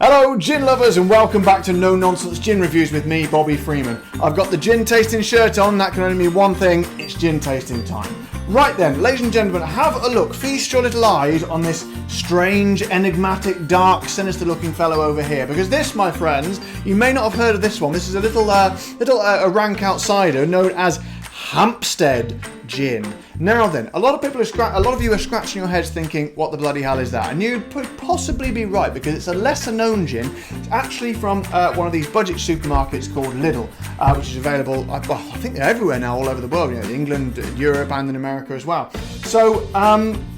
Hello gin lovers and welcome back to No Nonsense Gin Reviews with me, Bobby Freeman. I've got the gin tasting shirt on, that can only mean one thing, it's gin tasting time. Right then, ladies and gentlemen, have a look, feast your little eyes on this strange, enigmatic, dark, sinister looking fellow over here. Because this, my friends, you may not have heard of this one, this is a little rank outsider known as Hampstead Gin. Now then, a lot of you are scratching your heads thinking, what the bloody hell is that? And you'd possibly be right, because it's a lesser known gin. It's actually from one of these budget supermarkets called Lidl, which is available, I think they're everywhere now, all over the world, England, Europe, and in America as well. So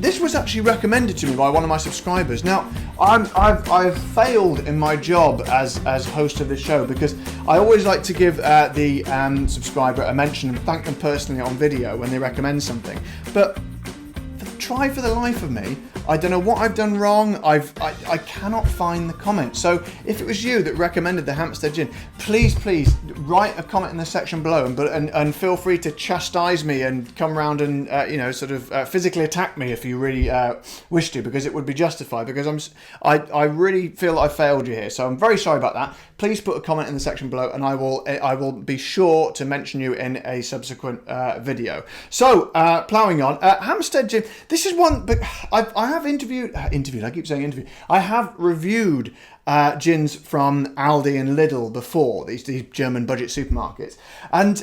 this was actually recommended to me by one of my subscribers. Now, I've failed in my job as host of this show, because I always like to give the subscriber a mention and thank them personally on video when they recommend something. But try for the life of me, I don't know what I've done wrong. I cannot find the comment. So if it was you that recommended the Hampstead Gin, please write a comment in the section below and feel free to chastise me and come round and physically attack me if you really wish to, because it would be justified, because I really feel I failed you here. So I'm very sorry about that. Please put a comment in the section below and I will be sure to mention you in a subsequent video. So ploughing on, Hampstead Gin. This is one, but I have I have reviewed gins from Aldi and Lidl before, these German budget supermarkets, and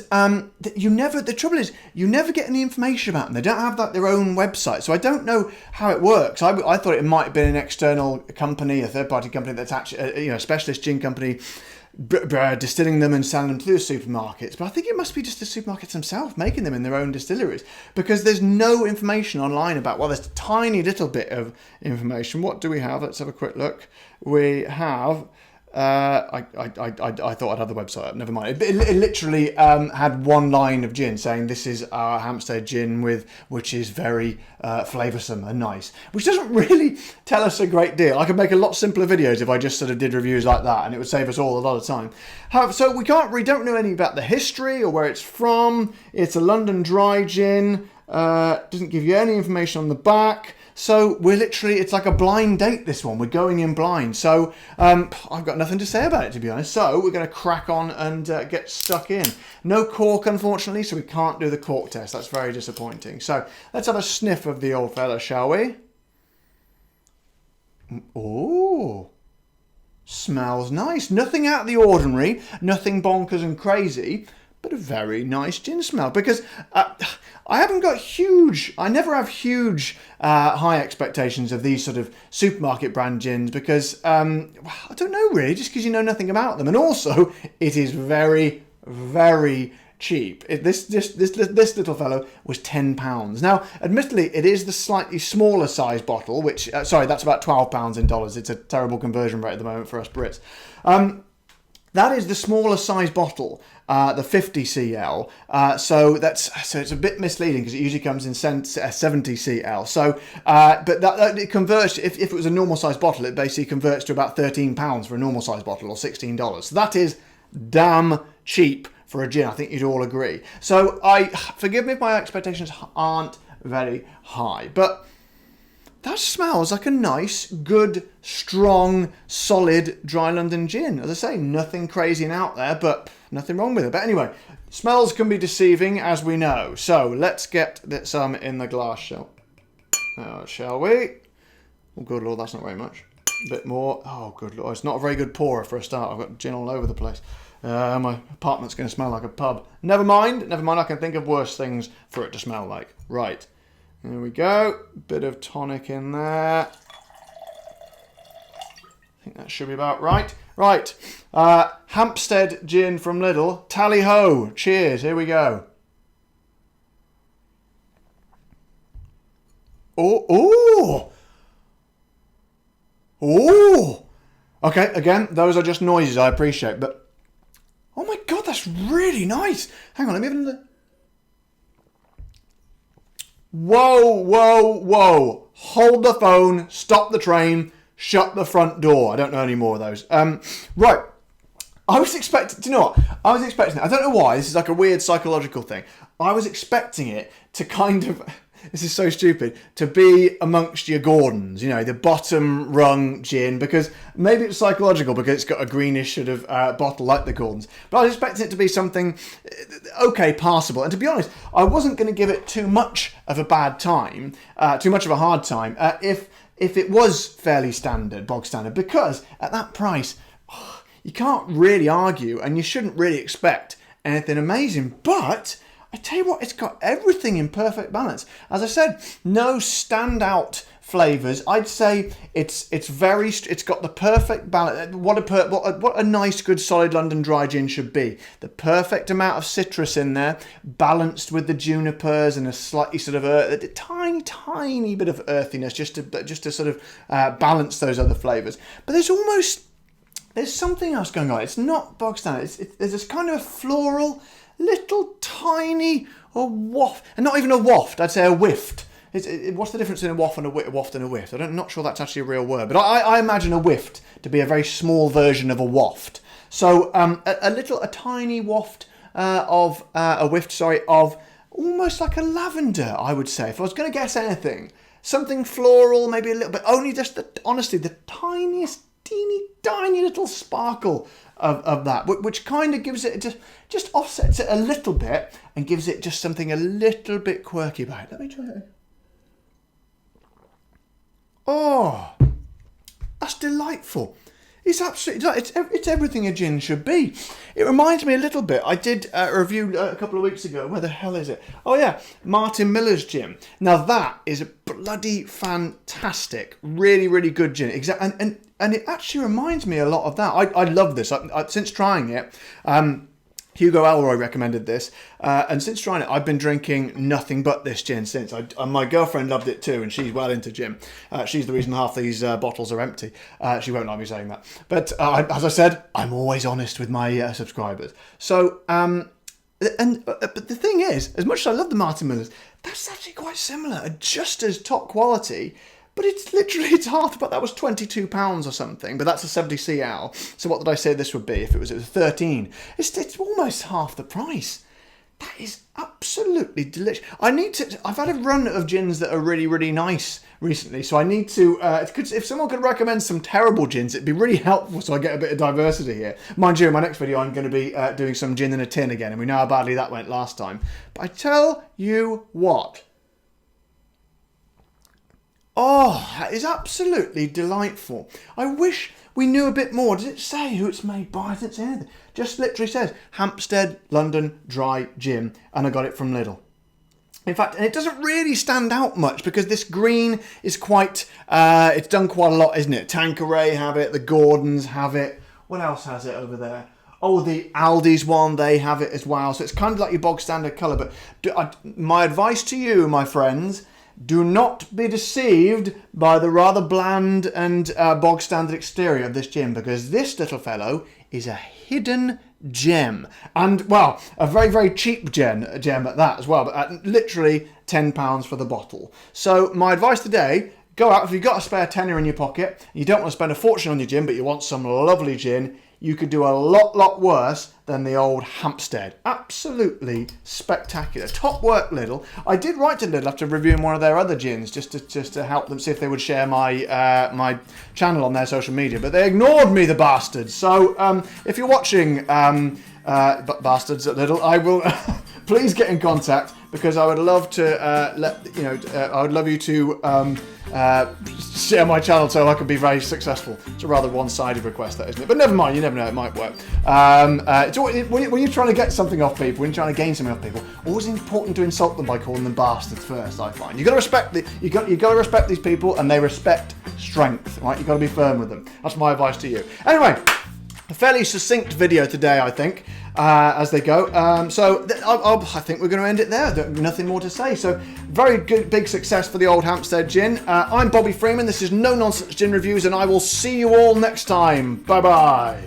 the trouble is you never get any information about them. They don't have their own website, so I don't know how it works. I thought it might have been an external company, a third-party company that's actually a specialist gin company distilling them and selling them to the supermarkets, but I think it must be just the supermarkets themselves making them in their own distilleries, because there's no information online about, well, there's a tiny little bit of information. What do we have? Let's have a quick look. We have I thought I'd have the website up, never mind. It literally had one line of gin saying this is our Hampstead Gin which is very flavoursome and nice, which doesn't really tell us a great deal. I could make a lot simpler videos if I just sort of did reviews like that, and it would save us all a lot of time. So we don't know anything about the history or where it's from. It's a London dry gin. Doesn't give you any information on the back. So it's like a blind date, this one. We're going in blind. So I've got nothing to say about it, to be honest. So we're going to crack on and get stuck in. No cork, unfortunately, so we can't do the cork test. That's very disappointing. So let's have a sniff of the old fella, shall we? Oh, smells nice. Nothing out of the ordinary. Nothing bonkers and crazy. But a very nice gin smell, because I never have huge high expectations of these sort of supermarket brand gins, because I don't know really, just because you know nothing about them, and also it is very, very cheap. This little fellow was £10. Now, admittedly, it is the slightly smaller size bottle, which that's about £12 in dollars. It's a terrible conversion rate at the moment for us Brits. That is the smaller size bottle, the 50 cl. So it's a bit misleading, because it usually comes in 70 cl. So, but it converts. If it was a normal size bottle, it basically converts to about £13 for a normal size bottle, or $16. So that is damn cheap for a gin. I think you'd all agree. So forgive me if my expectations aren't very high, but that smells like a nice, good, strong, solid dry London gin. As I say, nothing crazy and out there, but nothing wrong with it. But anyway, smells can be deceiving, as we know. So let's get some in the glass, shall we? Oh, good Lord, that's not very much. A bit more. Oh, good Lord. It's not a very good pourer for a start. I've got gin all over the place. My apartment's going to smell like a pub. Never mind. I can think of worse things for it to smell like. Right. There we go. Bit of tonic in there. I think that should be about right. Right. Hampstead Gin from Lidl. Tally ho. Cheers. Here we go. Oh. Okay, again, those are just noises I appreciate, but oh my God, that's really nice. Hang on, let me have another. Whoa. Hold the phone, stop the train, shut the front door. I don't know any more of those. Right. I was expecting, do you know what? I was expecting it. I don't know why. This is like a weird psychological thing. I was expecting it to kind of this is so stupid, to be amongst your Gordons, you know, the bottom rung gin, because maybe it's psychological because it's got a greenish sort of bottle like the Gordons, but I was expecting it to be something okay, passable. And to be honest, I wasn't going to give it too much of a bad time, too much of a hard time, if it was fairly standard, bog standard, because at that price, you can't really argue and you shouldn't really expect anything amazing. But I tell you what, it's got everything in perfect balance. As I said, no standout flavours. I'd say it's got the perfect balance. What a nice, good, solid London dry gin should be. The perfect amount of citrus in there, balanced with the junipers and a slightly sort of a tiny bit of earthiness, just to sort of balance those other flavours. But there's something else going on. It's not bog standard. There's this kind of a floral, little tiny waft, and not even a waft. I'd say a whift. What's the difference between a waft and a whift? I'm not sure that's actually a real word, but I imagine a whift to be a very small version of a waft. So a tiny waft of a whift, of almost like a lavender, I would say. If I was going to guess anything, something floral, maybe a little bit. Only just the tiniest, teeny tiny little sparkle of that, which kind of gives it just offsets it a little bit and gives it just something a little bit quirky about it. Let me try it. Oh, that's delightful. It's absolutely, it's everything a gin should be. It reminds me a little bit. I did a review a couple of weeks ago. Where the hell is it? Oh yeah, Martin Miller's gin. Now that is a bloody fantastic, really, really good gin. And it actually reminds me a lot of that. I love this. Since trying it, Hugo Elroy recommended this, and since trying it, I've been drinking nothing but this gin since. My girlfriend loved it too, and she's well into gin. She's the reason half these bottles are empty. She won't like me saying that. But as I said, I'm always honest with my subscribers. So, but the thing is, as much as I love the Martin Millers, that's actually quite similar, just as top quality. But it's half, but that was £22 or something, but that's a 70cl. So what did I say this would be if it was 13? It's almost half the price. That is absolutely delicious. I've had a run of gins that are really, really nice recently, so I need to, if someone could recommend some terrible gins, it'd be really helpful so I get a bit of diversity here. Mind you, in my next video, I'm going to be doing some gin in a tin again, and we know how badly that went last time. But I tell you what, that is absolutely delightful. I wish we knew a bit more. Does it say who it's made by? I didn't say anything. Just literally says Hampstead London Dry Gin, and I got it from Lidl. In fact, and it doesn't really stand out much because this green is quite, it's done quite a lot, isn't it? Tanqueray have it, the Gordons have it. What else has it over there? Oh, the Aldi's one, they have it as well. So it's kind of like your bog standard colour. But my advice to you, my friends, do not be deceived by the rather bland and bog standard exterior of this gin, because this little fellow is a hidden gem, and well, a very, very cheap gem at that as well, but at literally £10 for the bottle. So my advice today, go out, if you've got a spare tenner in your pocket, you don't want to spend a fortune on your gin, but you want some lovely gin, you could do a lot worse than the old Hampstead. Absolutely spectacular. Top work, Lidl. I did write to Lidl after reviewing one of their other gins, just to help them see if they would share my my channel on their social media, but they ignored me, the bastards. So if you're watching, bastards at Lidl, I will please get in contact, because I would love to I would love you to share my channel so I can be very successful. It's a rather one-sided request, that, isn't it? But never mind, you never know, it might work. It's always, when you're trying to get something off people, when you're trying to gain something off people, always important to insult them by calling them bastards first, I find. You've got to respect you got to respect these people, and they respect strength, right? You've got to be firm with them. That's my advice to you. Anyway, a fairly succinct video today, I think, as they go. I think we're going to end it there. Nothing more to say. So, very good, big success for the old Hampstead Gin. I'm Bobby Freeman. This is No Nonsense Gin Reviews, and I will see you all next time. Bye-bye.